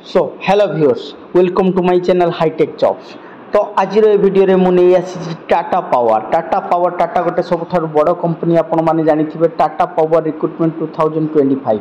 So hello viewers welcome to my channel hitech jobs. तो आज video मुझे आसी टाटा पावर। टाटा गोटे सब बड़ कंपनी आपण मैंने जानी टाटा पावर रिक्रुटमेंट 2025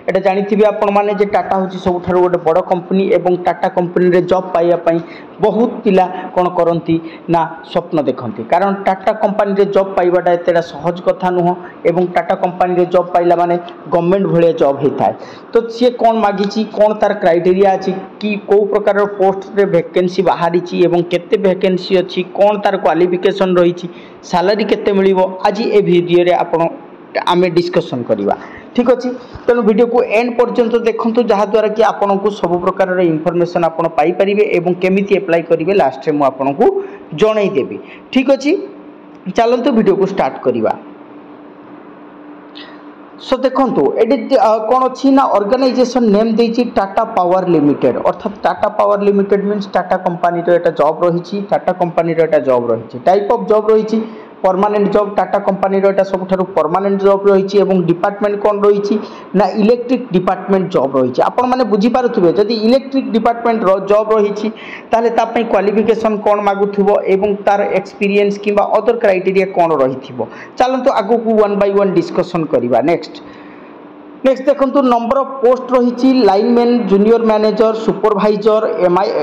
एटा जानी आपण मैंने टाटा हूँ सब गोटे बड़ कंपनी एवं टाटा कंपनी रे जॉब पाइबापी बहुत पिला कौन करती ना स्वप्न देखती कारण टाटा कंपनी रे जॉब पाइबाटा एत सहज कथा नुह एवं टाटा कंपनी रे जॉब पाइला माने गवर्नमेंट भाया जॉब होता है। तो सी कौन मागिची कौन तार क्राइटेरिया अच्छी कि कौ प्रकार पोस्ट रे वैकेंसी बाहरी केते वैकेंसी अच्छी कौन तार क्वालिफिकेशन रही सैलरी केते मिलिबो आज ए वीडियो रे आपण आमे डिस्कशन करवा। ठीक अच्छे तेणु वीडियो को एंड पर्यंत देखूँ जहाद्वारा कि आपन को सब प्रकार इनफॉरमेशन आप पाइपारे और केमी एप्लाई करेंगे लास्ट में आपको जनईदेवी। ठीक अच्छे चलते वीडियो को स्टार्ट करवा। सो देखो ये कौन अच्छी ना ऑर्गेनाइजेशन नेम देती टाटा पावर लिमिटेड अर्थात Tata power limited means Tata company job रही टाटा कंपनी जॉब रही टाइप ऑफ जॉब रही परमानेंट जॉब टाटा कंपनी सब परमानेंट जॉब रही और डिपार्टमेंट कौन रही ना इलेक्ट्रिक डिपार्टमेंट जॉब रही आपण मैंने बुझीपारे जदि इलेक्ट्रिक डिपार्टमेंट जॉब रही क्वालिफिकेशन कौन मागुव एवं तार एक्सपीरियंस कि अदर क्राइटेरिया कौन रही चलते आगू को वन बाय वन डिस्कशन करवा। नेक्स्ट देखो नंबर ऑफ पोस्ट रही lineman junior manager supervisor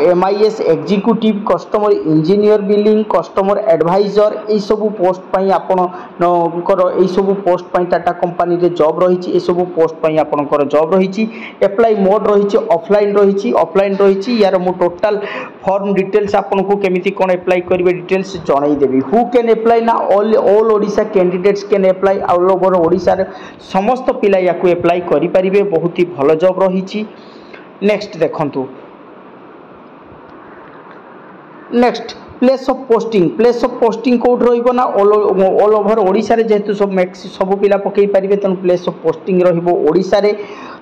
MIS executive customer engineer billing customer adviser यही सब पोस्ट पर आपणकर यही सब पोस्ट पर टाटा कंपनी रे जॉब रही सब पोस्ट पर आपणकर जॉब रही एप्लाई मोड रही ऑफलाइन रही यार मु टोटाल फॉर्म डिटेल्स आपन को केमिति कोन अप्लाई करिवे details जणाई Devi. Who can apply ना all Odisha candidates can apply all over Odisha रे समस्त पिला याकू अप्लाई करि परिबे बहुत ही भल जॉब रही। नेक्स्ट देखंतु next place of posting code रहिबो ना ऑल ओवर ओडिशा रे जेहेतु सब पिला पकई पारिबे तेनु प्लेस ऑफ पोस्टिंग रहिबो ओडिशा रे।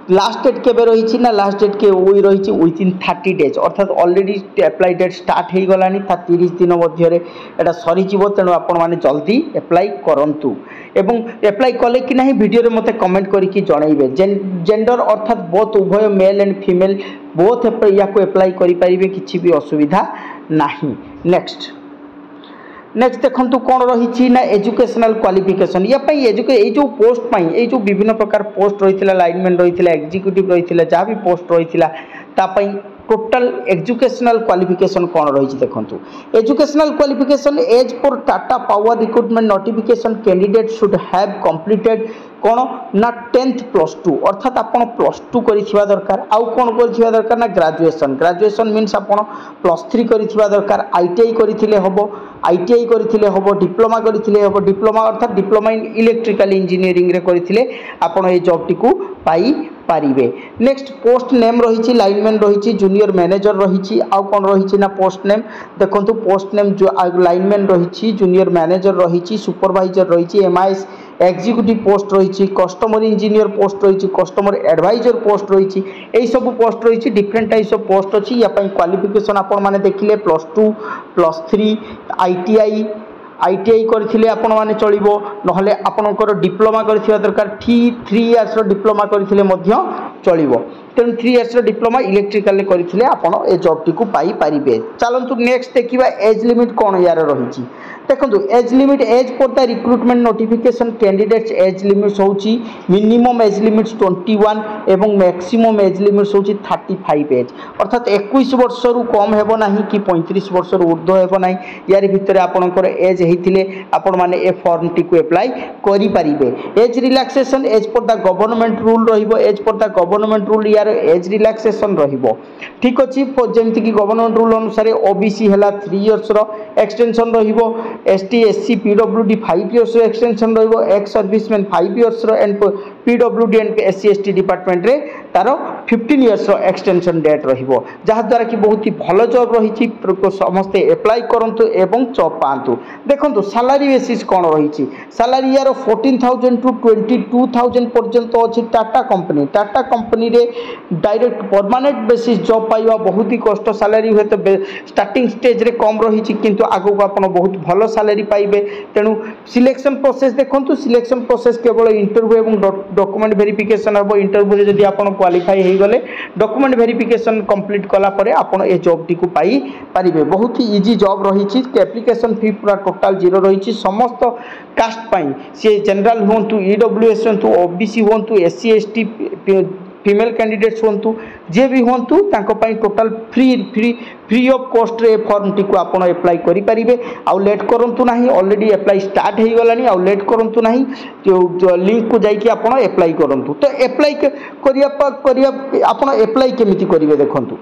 लास्ट डेट केबे रही ना लास्ट डेट के वही रही विथिन 30 डेज अर्थात ऑलरेडी अप्लाई डेट स्टार्ट हो गलानी 30 दिन मध्य एटा सरी जीवो तेणु आपण माने जल्दी अप्लाई करंतु एवं अप्लाई कले कि नहीं वीडियो रे मते कमेंट करके जनइबे। जेंडर अर्थात बोथ उभय मेल एंड फीमेल बोथ याको अप्लाई करि परिबे किछि भी असुविधा नाही। नेक्स्ट देखो कौन रही ना एजुकेशनल क्वालिफिकेशन ये जो पोस्ट पाई ये जो विभिन्न प्रकार पोस्ट रही लाइनमैन रही एग्जीक्यूटिव रही जहाँ भी पोस्ट रही टोटल एजुकेशनल क्वालिफिकेशन कौन रही देखो educational qualification as per Tata power recruitment notification candidate should have completed कौन ना 10th +2 अर्थात आप +2 करिथिबा दरकार आउ कौन करिथिबा दरकार ना ग्रेजुएशन मीन्स आप +3 करिथिबा दरकार आईटीआई करिथिले हबो डिप्लोमा करिथिले हबो डिप्लोमा अर्थात डिप्लोमा इन इलेक्ट्रिकल इंजीनियरिंग रे करिथिले आपण ए जॉब टिकू पाई पारिबे। नेक्स्ट पोस्ट नेम रही लाइनमैन रही जूनियर मैनेजर रही आउ कौन रही ना पोस्ट नेम देखो पोस्ट नेम जो लाइनमैन रही जूनियर मैनेजर रही सुपरवाइजर रही एमआईएस एग्जीक्यूटिव पोस्ट रही कस्टमर इंजीनियर पोस्ट रही कस्टमर एडवाइजर पोस्ट रही यही सब पोस्ट रही डिफरेंट टाइप्स ऑफ पोस्ट अच्छी या क्वालिफिकेशन आपण माने देखिले +2 +3 आईटीआई करथिले आपण माने चलिबो नहले आपनकर डिप्लोमा करथिबा दरकार 3 इयर्स रो डिप्लोमा करथिले मध्य चलिबो तेन 3 इयर्स रो डिप्लोमा इलेक्ट्रिकल करथिले आपण ए जॉब टिकू पाई परिबे। चलंतु नेक्स्ट देखिबा एज लिमिट कोन यार रहिछि देखो age limit as per the recruitment notification candidates age limits होची मिनिमम एज लिमिट्स 21 एवं मैक्सिमम एज लिमिट्स होची 35 एज अर्थात 21 वर्ष रु कम हेबो नाही कि 35 वर्ष रु ऊर्ध्व हेबो नाही यार भितर आपनकर एज हेतिले आपण माने ए फॉर्म टिकू अप्लाई करि परिबे। Age relaxation age per the government rule रहिबो age per the government rule यार एज रिलैक्सेशन रहिबो। ठीक अछि जेमति कि गवर्नमेंट रूल अनुसार ओबीसी हला 3 इयर्स रो एक्सटेंशन रहिबो एसटी एससी पीडब्ल्यूडी 5 इयर्स रो एक्सटेंशन रहिबो एक्स सर्विसमैन 5 इयर्स रो एंड पीडब्ल्यूडी एंड एससी एसटी डिपार्टमेंट रे तारो 15 इयर्स रो एक्सटेंशन डेट रहिबो जहा द्वारा कि बहुत ही भलो जॉब रही समस्ते अप्लाई करंतु एवं जॉब पांतु। देखंतु सैलरी बेसिस कोन रही सैलरी यार 14,000 टू 22,000 पर्यंत अछि टाटा कंपनी रे डायरेक्ट परमानेंट बेसिस जॉब पाइबा बहुत ही कष्ट सैलरी हुए तो स्टार्टिंग स्टेज रे कम रही किंतु आगो को आपण बहुत भलो सैलरी पाइबे तेणु सिलेक्शन प्रोसेस देखंतु सिलेक्शन प्रोसेस केवल इंटरव्यू एवं डॉक्यूमेंट वेरिफिकेशन हम इंटरव्यू जदि आप क्वालिफाई हो गले डॉक्यूमेंट वेरिफिकेशन कंप्लीट कला परे आपण ए जॉब टी को पाई परिबे। बहुत ही इजी जॉब रही। एप्लिकेशन फी पूरा टोटाल 0 रही। समस्त कास्ट पाई सी जनरल हूँ ईडब्ल्यूएस हूँ ओबीसी हूँ एससी एसटी फीमेल कैंडिडेट्स हूँ जे भी हूँ total free free free of cost रे फॉर्म टी को आपण एप्लाई करि परिबे। आउ लेट करंतु नाही ऑलरेडी एप्लाई स्टार्ट हो गलानी। आउ लेट करंतु नाही जो लिंक को जाई कि आपण एप्लाई करंतु। तो एप्लाई करिया आपण एप्लाई केमिति करिवे देखंतु।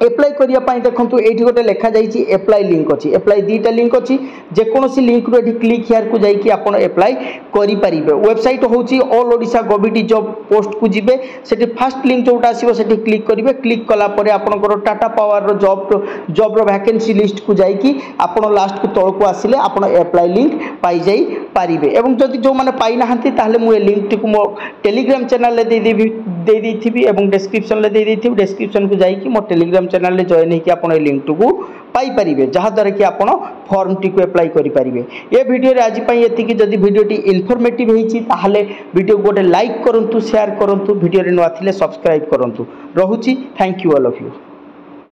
एप्लाई करिया पाई देखंतु एठी गोटे लिखा जाईची एप्लाई लिंक अछि। एप्लाई दीटा लिंक अछि जेकोसी लिंक रो एठी क्लिक हियर को जाई कि आपण एप्लाई करि परिबे। वेबसाइट होची all Odisha government job post को जिबे सेठी फर्स्ट लिंक जोटा आसीबो सेठी क्लिक करिवे। क्लिक कला परे आपनकर टाटा पावर रो जॉब रो वैकेंसी लिस्ट को जाई कि आपण लास्ट को तळ को आसिले आपण एप्लाई लिंक पाई जाई परिबे। एवं जदि जो माने पाई नाहंती ताहले मु ए लिंक टी को मो टेलीग्राम चैनल ले दे देथिबी एवं डिस्क्रिप्शन ले दे देथिबी। डिस्क्रिप्शन को जाई कि मो टेलीग्राम चैनल ले जॉइन होकर आप लिंक टू को पाई परिबे जहाद्वारा कि आप फॉर्म टी को एप्लाई करि परिबे। ये वीडियो रे आज पई एतिकी जदि वीडियो टी इन्फॉर्मेटिव होईची ताहले वीडियो को गोटे लाइक करंतु शेयर करंतु वीडियो रे न आथिले सब्सक्राइब करंतु। रहुची thank you all of you.